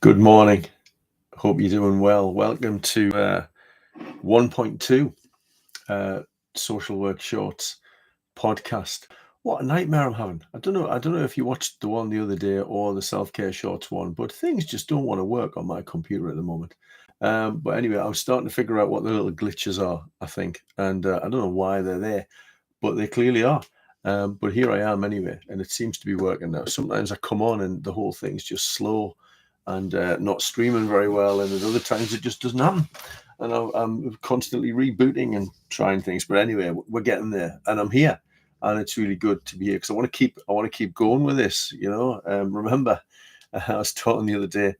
Good morning. Hope you're doing well. Welcome to 1.2 uh, Social Work Shorts podcast. What a nightmare I'm having. I don't know if you watched the one the other day or the self-care shorts one, but things just don't want to work on my computer at the moment. But anyway, I was starting to figure out what the little glitches are, I think, and I don't know why they're there, but they clearly are. But here I am anyway, and it seems to be working now. Sometimes I come on and the whole thing's just slow and not streaming very well, and at other times it just doesn't happen. And I'm constantly rebooting and trying things. But anyway, we're getting there, and I'm here, and it's really good to be here because I want to keep going with this. Remember, I was talking the other day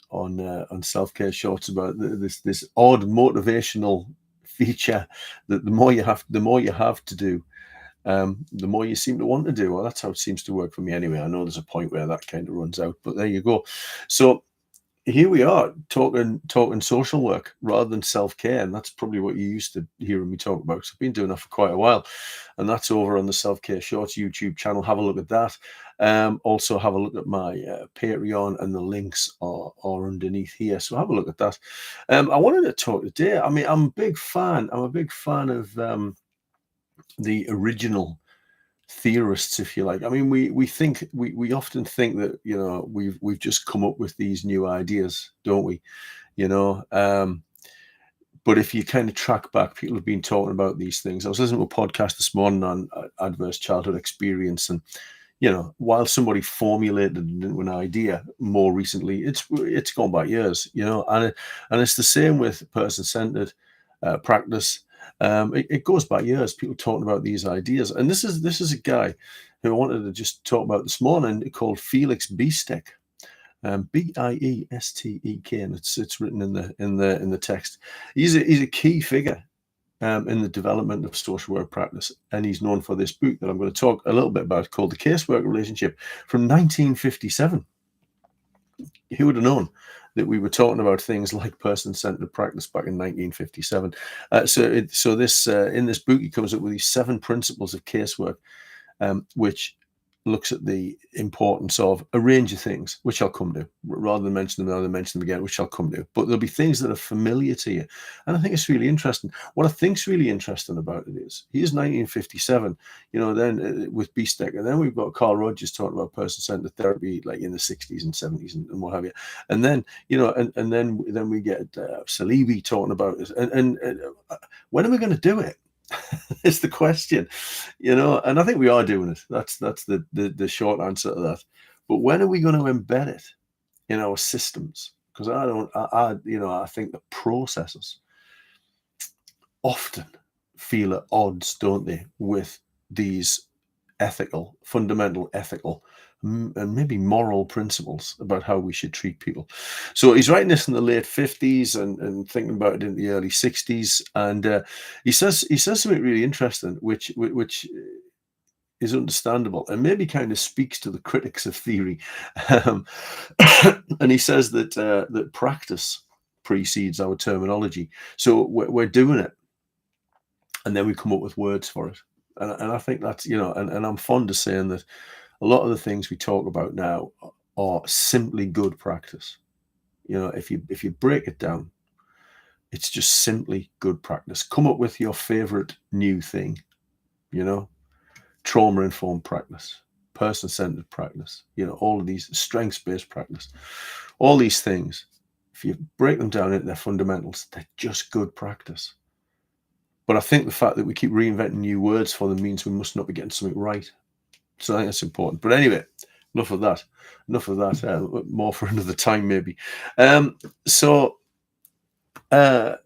on self-care shorts about this odd motivational feature that the more you have to do, the more you seem to want to do. Well, that's how it seems to work for me anyway. I know there's a point where that kind of runs out, but there you go. So here we are talking social work rather than self-care, and that's probably what you used to hearing me talk about. So I've been doing that for quite a while, and that's over on the Self-Care Shorts YouTube channel. Have a look at that. Also have a look at my Patreon, and the links are underneath here. So have a look at that. I wanted to talk today. I mean, I'm a big fan of the original theorists, if you like. I mean, we often think that we've just come up with these new ideas, don't we? But if you kind of track back, people have been talking about these things. I was listening to a podcast this morning on adverse childhood experience, and while somebody formulated an idea more recently, it's gone by years, and it's the same with person-centered practice. It goes by years, people talking about these ideas. And this is a guy who I wanted to just talk about this morning, called Felix Biestek, Biestek, and it's written in the text. He's a key figure in the development of social work practice, and he's known for this book that I'm going to talk a little bit about, called The Casework Relationship, from 1957. Who would have known that we were talking about things like person-centered practice back in 1957? In this book, he comes up with these 7 principles of casework, which looks at the importance of a range of things, which I'll come to. Rather than mention them, I'll mention them again, which I'll come to. But there'll be things that are familiar to you, and I think it's really interesting. What I think's really interesting about it is, here's 1957, then with Biestek, and then we've got Carl Rogers talking about person-centered therapy, like in the 60s and 70s and what have you. And then and then we get Salibi talking about this. And when are we going to do it? It's the question, and I think we are doing it. That's the short answer to that. But when are we going to embed it in our systems? Because I think the processes often feel at odds, don't they, with these fundamental ethical and maybe moral principles about how we should treat people. So he's writing this in the late 50s and thinking about it in the early 60s, and he says something really interesting, which is understandable and maybe kind of speaks to the critics of theory. And he says that practice precedes our terminology. So we're doing it, and then we come up with words for it. And I think that's, and I'm fond of saying that a lot of the things we talk about now are simply good practice. If you break it down, it's just simply good practice. Come up with your favorite new thing, trauma-informed practice, person-centered practice, all of these, strengths-based practice, all these things. If you break them down into their fundamentals, they're just good practice. But I think the fact that we keep reinventing new words for them means we must not be getting something right. So I think that's important. But anyway, enough of that. More for another time, maybe. So the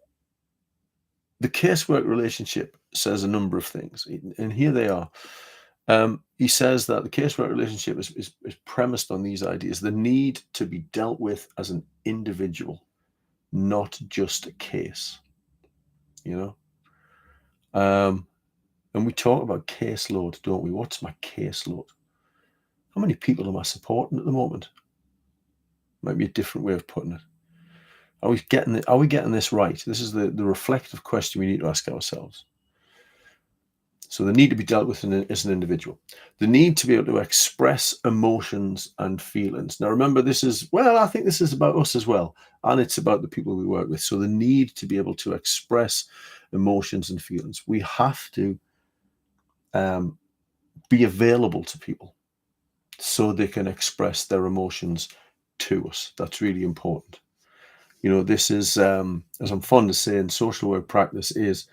casework relationship says a number of things, and here they are. He says that the casework relationship is premised on these ideas: the need to be dealt with as an individual, not just a case. And we talk about caseload, don't we? What's my caseload? How many people am I supporting at the moment? Might be a different way of putting it. Are we getting this right? This is the reflective question we need to ask ourselves. So the need to be dealt with as an individual. The need to be able to express emotions and feelings. Now, remember, I think this is about us as well. And it's about the people we work with. So the need to be able to express emotions and feelings. We have to be available to people so they can express their emotions to us. That's really important. This is, as I'm fond of saying, social work practice is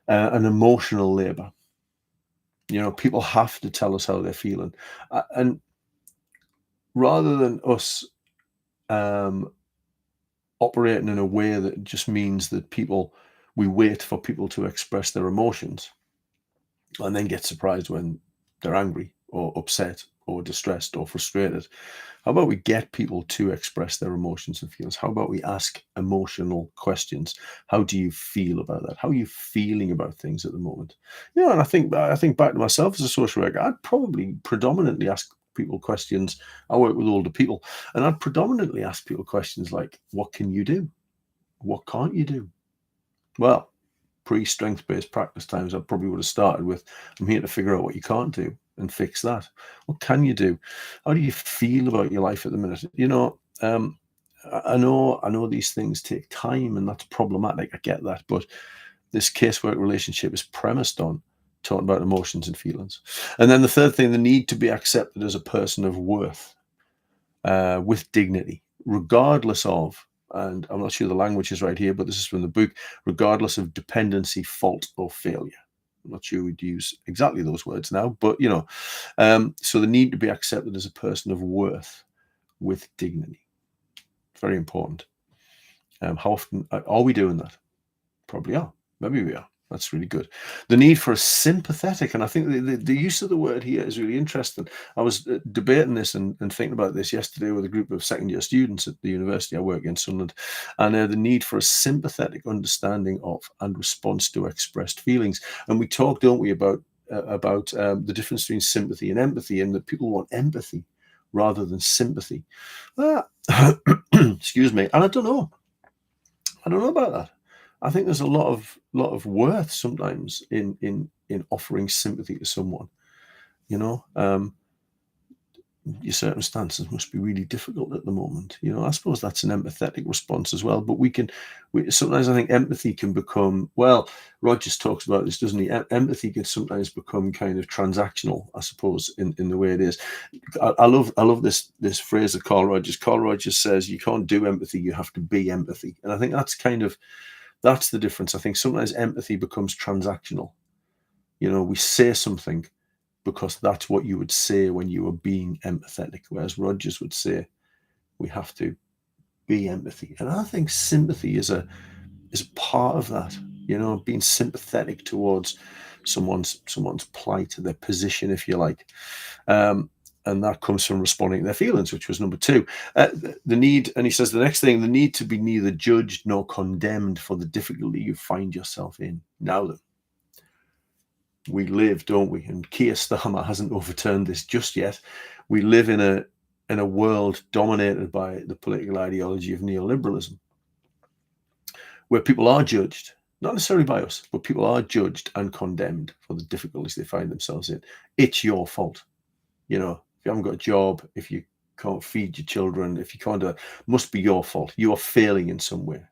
an emotional labor. People have to tell us how they're feeling. And rather than us operating in a way that just means that we wait for people to express their emotions and then get surprised when they're angry or upset or distressed or frustrated. How about we get people to express their emotions and feelings? How about we ask emotional questions? How do you feel about that? How are you feeling about things at the moment? And I think back to myself as a social worker, I'd probably predominantly ask people questions. I work with older people, and I'd predominantly ask people questions like, what can you do? What can't you do? Well, pre-strength-based practice times, I probably would have started with, I'm here to figure out what you can't do and fix that. What can you do? How do you feel about your life at the minute? I know these things take time and that's problematic. I get that. But this casework relationship is premised on talking about emotions and feelings. And then the third thing, the need to be accepted as a person of worth, with dignity, regardless of, and I'm not sure the language is right here, but this is from the book, regardless of dependency, fault, or failure. I'm not sure we'd use exactly those words now, but so the need to be accepted as a person of worth with dignity. Very important. How often are we doing that? Probably are. Maybe we are. That's really good. The need for a sympathetic, and I think the use of the word here is really interesting. I was debating this and thinking about this yesterday with a group of second-year students at the university I work in, Sunderland, and the need for a sympathetic understanding of and response to expressed feelings. And we talk, don't we, about the difference between sympathy and empathy, and that people want empathy rather than sympathy. Excuse me. And I don't know about that. I think there's a lot of worth sometimes in offering sympathy to someone. Your circumstances must be really difficult at the moment. I suppose that's an empathetic response as well. But sometimes I think empathy can become, well, Rogers talks about this, doesn't he? Empathy can sometimes become kind of transactional, I suppose, in the way it is. I love this phrase of Carl Rogers. Carl Rogers says, you can't do empathy, you have to be empathy. And I think that's the difference. I think sometimes empathy becomes transactional. We say something because that's what you would say when you were being empathetic, whereas Rogers would say we have to be empathy. And I think sympathy is a part of that, being sympathetic towards someone's plight, their position, if you like. And that comes from responding to their feelings, which was number 2. The need, and he says the next thing, the need to be neither judged nor condemned for the difficulty you find yourself in. Now then, we live, don't we? And Keir Starmer hasn't overturned this just yet. We live in a world dominated by the political ideology of neoliberalism, where people are judged, not necessarily by us, but people are judged and condemned for the difficulties they find themselves in. It's your fault. If you haven't got a job, if you can't feed your children, if you can't do it, must be your fault. You are failing in some way.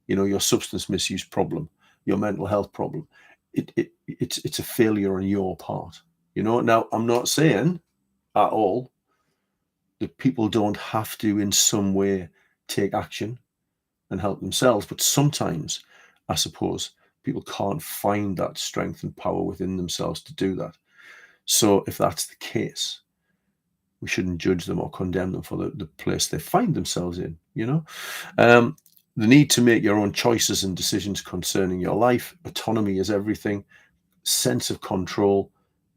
Your substance misuse problem, your mental health problem. It's a failure on your part. Now I'm not saying at all that people don't have to in some way take action and help themselves, but sometimes I suppose people can't find that strength and power within themselves to do that. So if that's the case, we shouldn't judge them or condemn them for the place they find themselves in. The need to make your own choices and decisions concerning your life. Autonomy is everything. Sense of control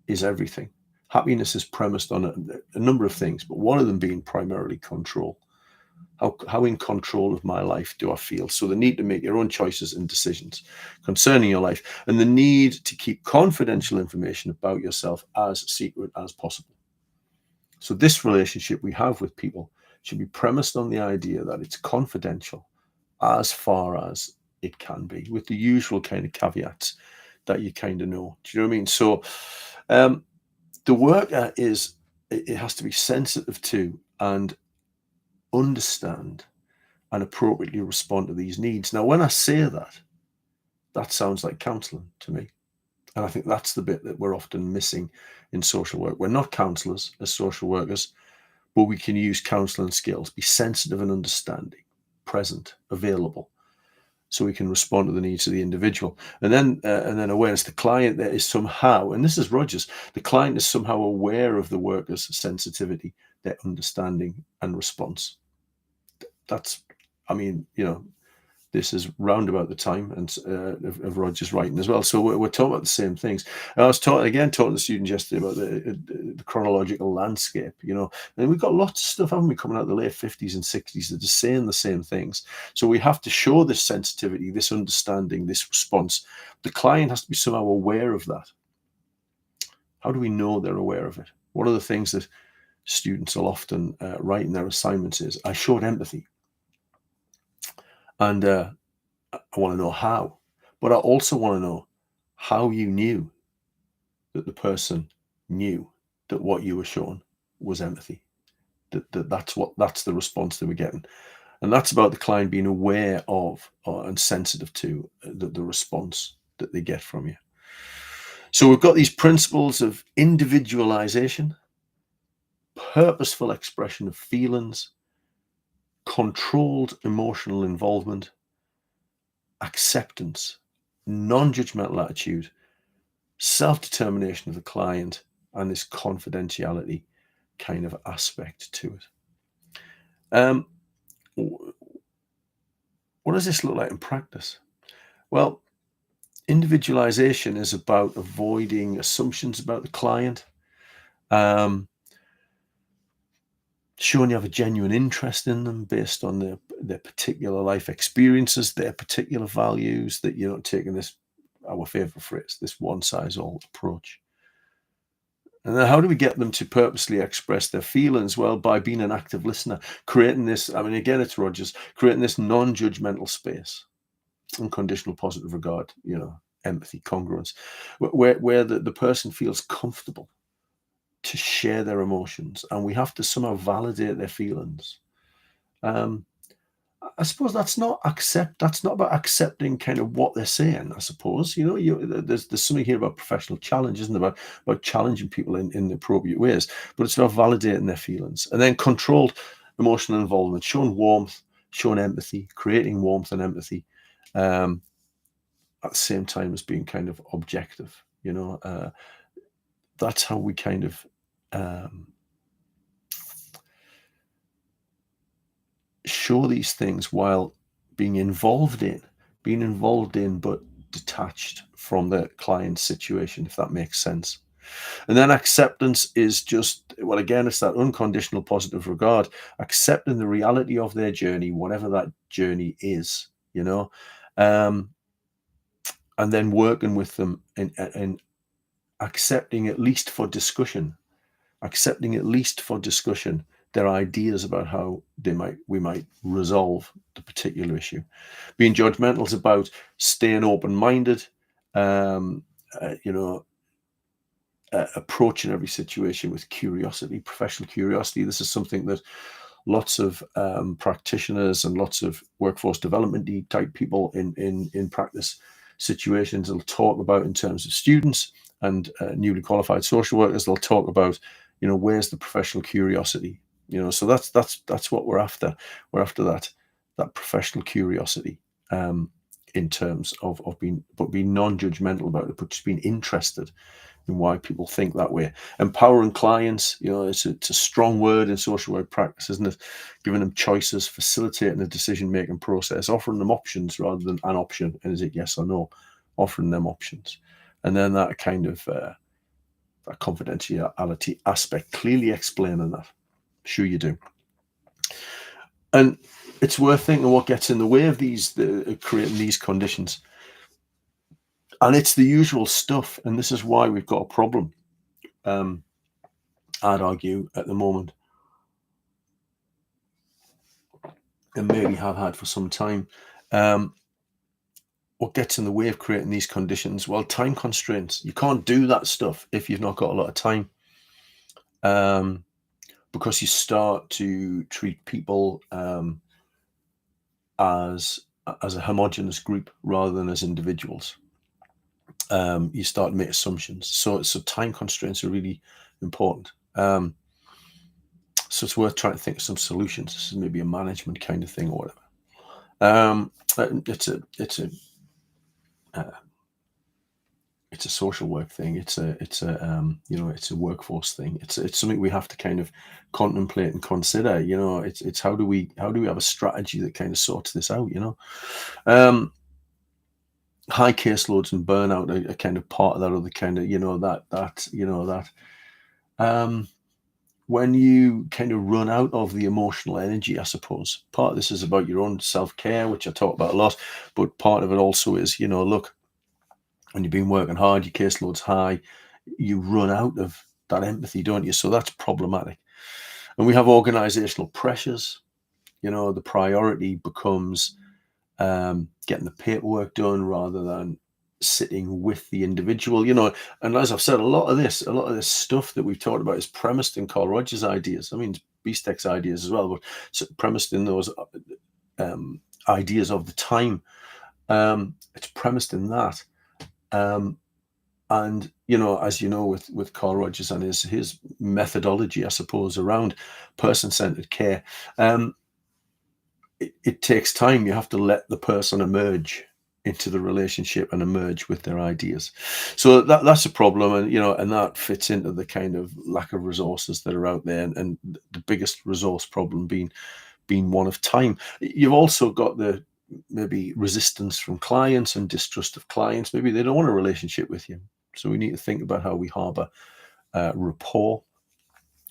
is everything. Happiness is premised on a number of things, but one of them being primarily control. How in control of my life do I feel? So the need to make your own choices and decisions concerning your life, and the need to keep confidential information about yourself as secret as possible. So this relationship we have with people should be premised on the idea that it's confidential as far as it can be, with the usual kind of caveats that you kind of know. Do you know what I mean? So the worker it has to be sensitive to and understand and appropriately respond to these needs. Now, when I say that, that sounds like counselling to me. And I think that's the bit that we're often missing in social work. We're not counsellors as social workers, but we can use counselling skills, be sensitive and understanding, present, available, so we can respond to the needs of the individual. And then awareness. The client there is somehow, and this is Rogers, the client is somehow aware of the worker's sensitivity, their understanding and response. That's, I mean, this is round about the time of Roger's writing as well. So we're talking about the same things. And I was talking to students yesterday about the chronological landscape, and we've got lots of stuff, haven't we, coming out of the late 50s and 60s that are saying the same things. So we have to show this sensitivity, this understanding, this response. The client has to be somehow aware of that. How do we know they're aware of it? One of the things that students will often write in their assignments is, I showed empathy. And I want to know how, but I also want to know how you knew that the person knew that what you were showing was empathy. That's the response they were getting, and that's about the client being aware of and sensitive to the response that they get from you. So we've got these principles of individualization, purposeful expression of feelings, controlled emotional involvement, acceptance, non-judgmental attitude, self-determination of the client, and this confidentiality kind of aspect to it. What does this look like in practice? Well, individualization is about avoiding assumptions about the client, showing you have a genuine interest in them based on their particular life experiences, their particular values, that you're not taking this, our favorite phrase, this one-size-all approach. And then how do we get them to purposely express their feelings? Well, by being an active listener, creating this, again, it's Rogers, creating this non-judgmental space, unconditional positive regard, empathy, congruence, where the person feels comfortable to share their emotions, and we have to somehow validate their feelings. I suppose that's not about accepting kind of what they're saying. I suppose there's something here about professional challenge, isn't it? About challenging people in appropriate ways, but it's about validating their feelings. And then controlled emotional involvement, showing warmth, showing empathy, creating warmth and empathy, at the same time as being kind of objective. That's how we kind of show these things while being involved in, but detached from the client's situation, if that makes sense. And then acceptance is just, well, again, it's that unconditional positive regard, accepting the reality of their journey, whatever that journey is, and then working with them and accepting at least for discussion their ideas about how we might resolve the particular issue. Being judgmental is about staying open-minded, approaching every situation with curiosity, professional curiosity. This is something that lots of practitioners and lots of workforce development type people in practice situations will talk about in terms of students and newly qualified social workers. They'll talk about, where's the professional curiosity? So that's what we're after. We're after that professional curiosity, in terms of being non-judgmental about it, but just being interested in why people think that way. Empowering clients, it's a strong word in social work practice, isn't it? Giving them choices, facilitating the decision-making process, offering them options rather than an option. And is it yes or no? Offering them options. And then that kind of that confidentiality aspect, clearly explaining that. Sure you do. And it's worth thinking what gets in the way of creating these conditions. And it's the usual stuff. And this is why we've got a problem, I'd argue, at the moment. And maybe have had for some time. what gets in the way of creating these conditions? Well, time constraints. You can't do that stuff if you've not got a lot of time, because you start to treat people as a homogenous group rather than as individuals. You start to make assumptions. So time constraints are really important. So it's worth trying to think of some solutions. This is maybe a management kind of thing or whatever. It's a social work thing. It's a workforce thing. It's something we have to kind of contemplate and consider. It's how do we have a strategy that kind of sorts this out? High caseloads and burnout are kind of part of that other kind of when you kind of run out of the emotional energy, I suppose. Part of this is about your own self-care, which I talk about a lot, but part of it also is, look, when you've been working hard, your caseload's high, you run out of that empathy, don't you? So that's problematic. And we have organizational pressures. The priority becomes getting the paperwork done rather than sitting with the individual, and as I've said, a lot of this stuff that we've talked about is premised in Carl Rogers' ideas. I mean, Biestek's ideas as well, but it's premised in those ideas of the time. It's premised in that. And as you know, with Carl Rogers and his methodology, I suppose, around person-centered care, it takes time. You have to let the person emerge into the relationship and emerge with their ideas. So that's a problem, and that fits into the kind of lack of resources that are out there, and the biggest resource problem being one of time. You've also got the maybe resistance from clients and distrust of clients. Maybe they don't want a relationship with you. So we need to think about how we harbor rapport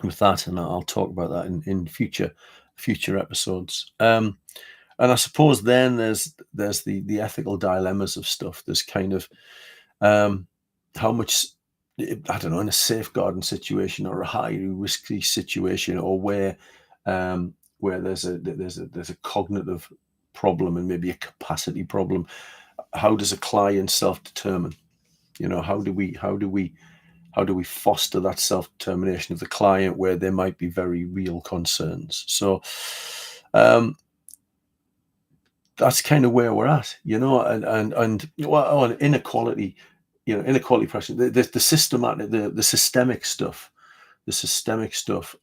with that, and I'll talk about that in future episodes. And I suppose then there's the ethical dilemmas of stuff. There's kind of how much, I don't know, in a safeguarding situation or a highly risky situation, or where there's a cognitive problem and maybe a capacity problem. How does a client self-determine? How do we foster that self-determination of the client where there might be very real concerns? So that's kind of where we're at, and inequality, inequality pressure, the systematic, the systemic stuff,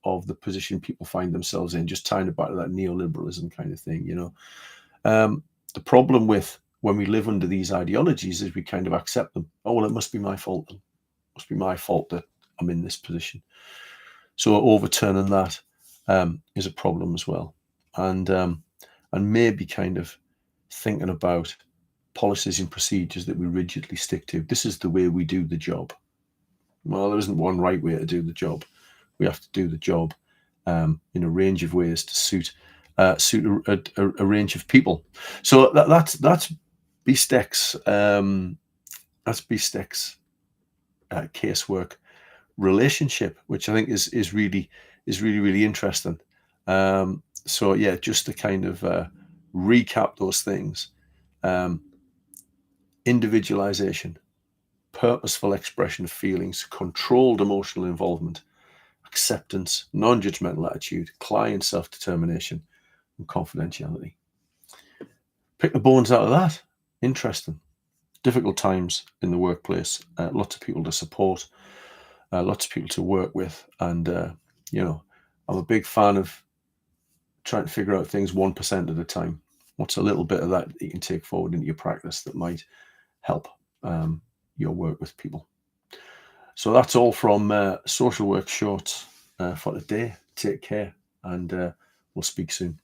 of the position people find themselves in, just tying it back to that neoliberalism kind of thing, the problem with when we live under these ideologies is we kind of accept them. Oh, well, it must be my fault then. It must be my fault that I'm in this position. So overturning that is a problem as well. And maybe kind of thinking about policies and procedures that we rigidly stick to. This is the way we do the job. Well, there isn't one right way to do the job. We have to do the job in a range of ways to suit a range of people. So that's Biestek's casework relationship, which I think is really interesting. So yeah, just to kind of recap those things: individualization, purposeful expression of feelings, controlled emotional involvement, acceptance, non-judgmental attitude, client self-determination, and confidentiality. Pick the bones out of that. Interesting. Difficult times in the workplace, lots of people to support, lots of people to work with, and I'm a big fan of trying to figure out things 1% at a time. What's a little bit of that you can take forward into your practice that might help your work with people? So that's all from Social Work Shorts for today. Take care, and we'll speak soon.